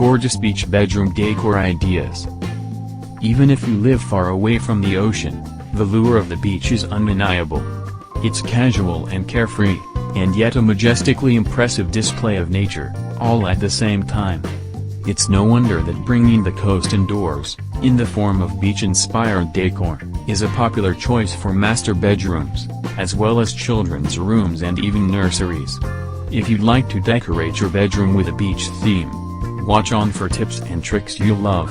gorgeous beach bedroom decor ideas. Even if you live far away from the ocean, the lure of the beach is undeniable. It's casual and carefree, and yet a majestically impressive display of nature, all at the same time. It's no wonder that bringing the coast indoors, in the form of beach-inspired decor, is a popular choice for master bedrooms, as well as children's rooms and even nurseries. If you'd like to decorate your bedroom with a beach theme, watch on for tips and tricks you'll love.